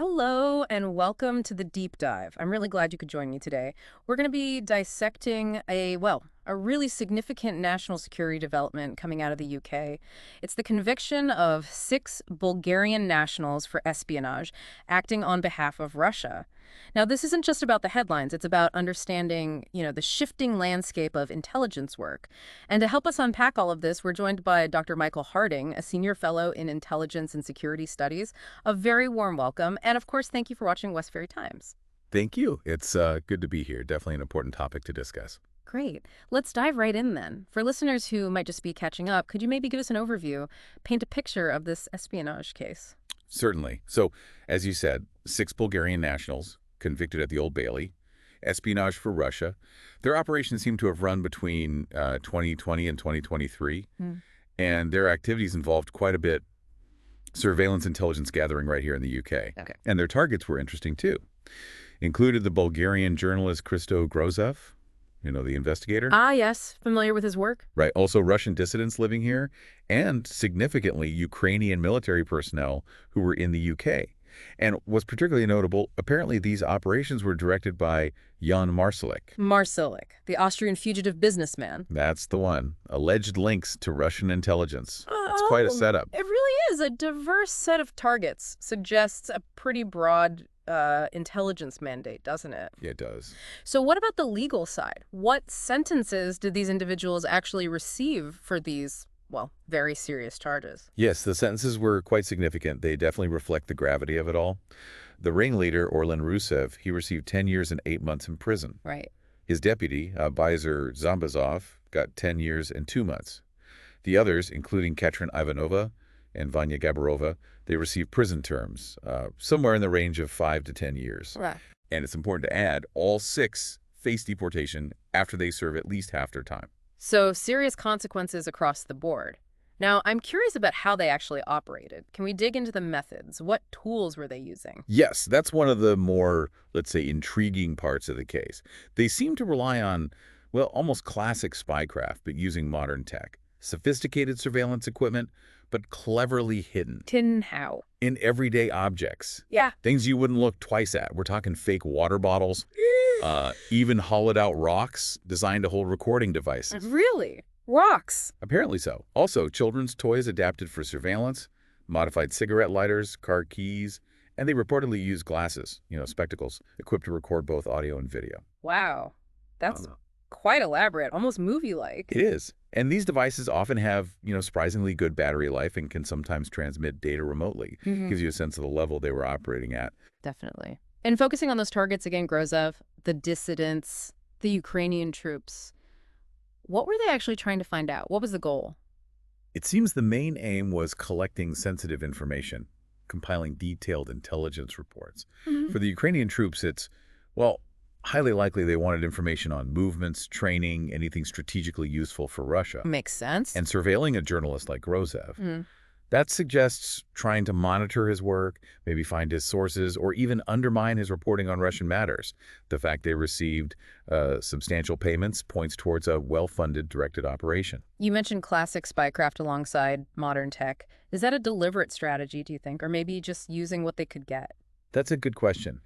Hello and welcome to the deep dive. I'm really glad you could join me today. We're going to be dissecting a really significant national security development coming out of the UK. It's the conviction of 6 Bulgarian nationals for espionage, acting on behalf of Russia. Now, this isn't just about the headlines. It's about understanding, the shifting landscape of intelligence work. And to help us unpack all of this, we're joined by Dr. Michael Harding, a senior fellow in intelligence and security studies. A very warm welcome. And of course, thank you for watching Westferry Times. Thank you. It's good to be here. Definitely an important topic to discuss. Great. Let's dive right in then. For listeners who might just be catching up, could you maybe give us an overview, paint a picture of this espionage case? Certainly. So, as you said, 6 Bulgarian nationals convicted at the Old Bailey, espionage for Russia. Their operations seem to have run between 2020 and 2023, and their activities involved quite a bit surveillance intelligence gathering right here in the UK. Okay. And their targets were interesting, too. Included the Bulgarian journalist Christo Grozev, the investigator. Ah, yes. Familiar with his work? Right. Also Russian dissidents living here, and significantly Ukrainian military personnel who were in the UK. And what's particularly notable, apparently these operations were directed by Jan Marsalek. Marsalek, the Austrian fugitive businessman. That's the one. Alleged links to Russian intelligence. That's quite a setup. It really is. A diverse set of targets suggests a pretty broad intelligence mandate, doesn't it? Yeah, it does. So what about the legal side? What sentences did these individuals actually receive for these, very serious charges? Yes, the sentences were quite significant. They definitely reflect the gravity of it all. The ringleader, Orlan Rusev, he received 10 years and 8 months in prison. Right. His deputy, Byzer Zambazov, got 10 years and 2 months. The others, including Katerina Ivanova and Vanya Gabarova, they received prison terms, somewhere in the range of 5 to 10 years. Right. And it's important to add, all 6 face deportation after they serve at least half their time. So serious consequences across the board. Now, I'm curious about how they actually operated. Can we dig into the methods? What tools were they using? Yes, that's one of the more, let's say, intriguing parts of the case. They seem to rely on, almost classic spycraft, but using modern tech. Sophisticated surveillance equipment, but cleverly hidden. Hidden how? In everyday objects. Yeah. Things you wouldn't look twice at. We're talking fake water bottles, even hollowed-out rocks designed to hold recording devices. Really? Rocks? Apparently so. Also, children's toys adapted for surveillance, modified cigarette lighters, car keys, and they reportedly use glasses, spectacles, equipped to record both audio and video. Wow. That's quite elaborate, almost movie-like. It is. And these devices often have, surprisingly good battery life and can sometimes transmit data remotely. Gives you a sense of the level they were operating at. Definitely. And focusing on those targets again, Grozev, the dissidents, the Ukrainian troops, what were they actually trying to find out? What was the goal? It seems the main aim was collecting sensitive information, compiling detailed intelligence reports. For the Ukrainian troops, it's, highly likely they wanted information on movements, training, anything strategically useful for Russia. Makes sense. And surveilling a journalist like Grozev, that suggests trying to monitor his work, maybe find his sources, or even undermine his reporting on Russian matters. The fact they received substantial payments points towards a well-funded directed operation. You mentioned classic spycraft alongside modern tech. Is that a deliberate strategy, do you think, or maybe just using what they could get? That's a good question.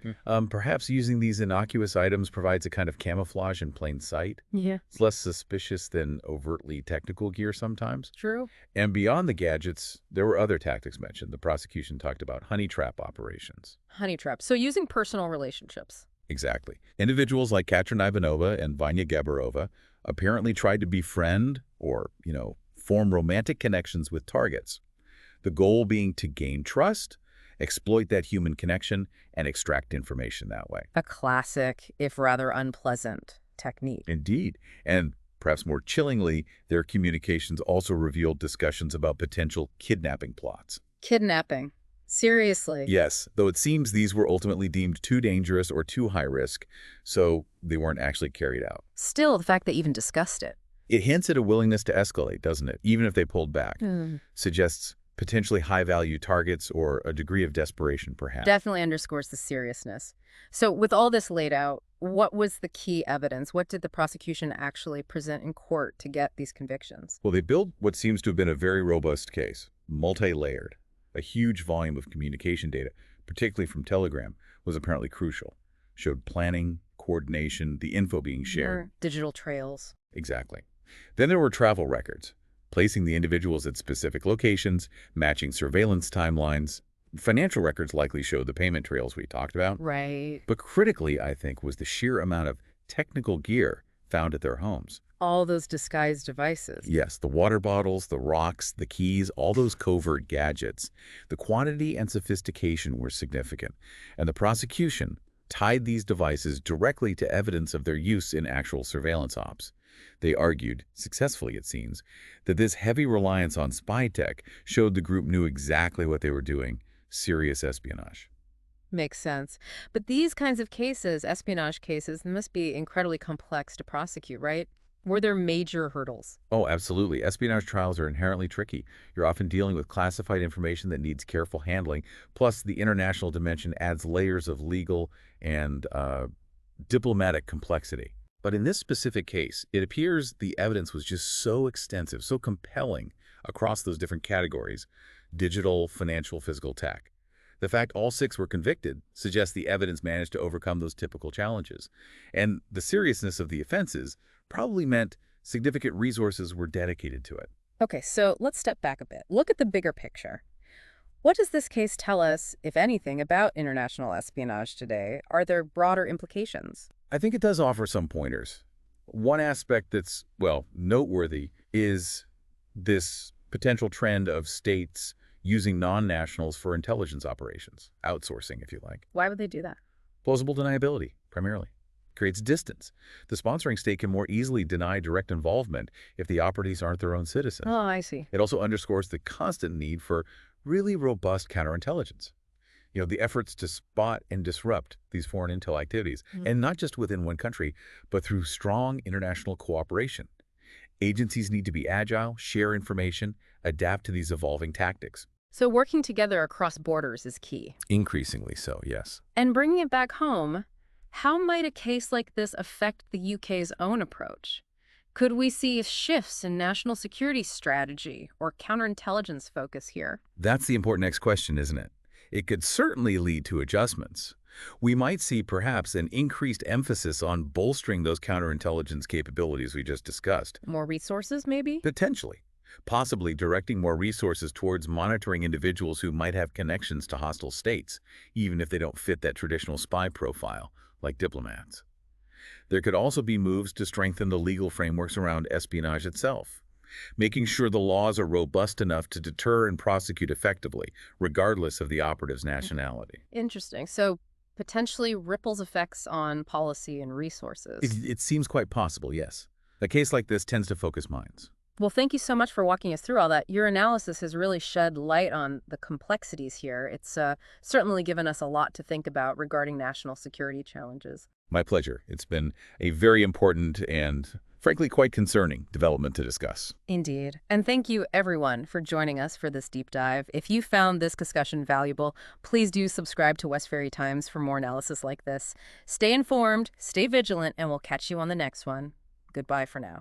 Perhaps using these innocuous items provides a kind of camouflage in plain sight. Yeah. It's less suspicious than overtly technical gear sometimes. True. And beyond the gadgets, there were other tactics mentioned. The prosecution talked about honey trap operations. Honey trap. So using personal relationships. Exactly. Individuals like Katerina Ivanova and Vanya Gabarova apparently tried to befriend or, form romantic connections with targets. The goal being to gain trust, exploit that human connection, and extract information that way. A classic, if rather unpleasant, technique. Indeed. And perhaps more chillingly, their communications also revealed discussions about potential kidnapping plots. Kidnapping. Seriously? Yes, though it seems these were ultimately deemed too dangerous or too high risk, so they weren't actually carried out. Still, the fact they even discussed it. It hints at a willingness to escalate, doesn't it? Even if they pulled back. Suggests potentially high-value targets or a degree of desperation, perhaps. Definitely underscores the seriousness. So with all this laid out, what was the key evidence? What did the prosecution actually present in court to get these convictions? Well, they built what seems to have been a very robust case, multi-layered, a huge volume of communication data, particularly from Telegram, was apparently crucial. Showed planning, coordination, the info being shared. More digital trails. Exactly. Then there were travel records, placing the individuals at specific locations, matching surveillance timelines. Financial records likely showed the payment trails we talked about. Right. But critically, I think, was the sheer amount of technical gear found at their homes. All those disguised devices. Yes, the water bottles, the rocks, the keys, all those covert gadgets. The quantity and sophistication were significant, and the prosecution tied these devices directly to evidence of their use in actual surveillance ops. They argued, successfully it seems, that this heavy reliance on spy tech showed the group knew exactly what they were doing, serious espionage. Makes sense. But these kinds of cases, espionage cases, must be incredibly complex to prosecute, right? Were there major hurdles? Oh, absolutely. Espionage trials are inherently tricky. You're often dealing with classified information that needs careful handling. Plus, the international dimension adds layers of legal and diplomatic complexity. But in this specific case, it appears the evidence was just so extensive, so compelling across those different categories: digital, financial, physical tech. The fact all six were convicted suggests the evidence managed to overcome those typical challenges. And the seriousness of the offenses probably meant significant resources were dedicated to it. Okay, so let's step back a bit. Look at the bigger picture. What does this case tell us, if anything, about international espionage today? Are there broader implications? I think it does offer some pointers. One aspect that's, well, noteworthy is this potential trend of states using non-nationals for intelligence operations, outsourcing, if you like. Why would they do that? Plausible deniability, primarily. Creates distance. The sponsoring state can more easily deny direct involvement if the operatives aren't their own citizens. Oh, I see. It also underscores the constant need for really robust counterintelligence. The efforts to spot and disrupt these foreign intel activities, and not just within one country, but through strong international cooperation. Agencies need to be agile, share information, adapt to these evolving tactics. So working together across borders is key. Increasingly so, yes. And bringing it back home, how might a case like this affect the UK's own approach? Could we see shifts in national security strategy or counterintelligence focus here? That's the important next question, isn't it? It could certainly lead to adjustments. We might see perhaps an increased emphasis on bolstering those counterintelligence capabilities we just discussed. More resources, maybe? Potentially. Possibly directing more resources towards monitoring individuals who might have connections to hostile states, even if they don't fit that traditional spy profile, like diplomats. There could also be moves to strengthen the legal frameworks around espionage itself, making sure the laws are robust enough to deter and prosecute effectively, regardless of the operative's nationality. Interesting. So potentially ripples effects on policy and resources. It seems quite possible, yes. A case like this tends to focus minds. Well, thank you so much for walking us through all that. Your analysis has really shed light on the complexities here. It's certainly given us a lot to think about regarding national security challenges. My pleasure. It's been a very important and, frankly, quite concerning development to discuss. Indeed. And thank you, everyone, for joining us for this deep dive. If you found this discussion valuable, please do subscribe to Westferry Times for more analysis like this. Stay informed, stay vigilant, and we'll catch you on the next one. Goodbye for now.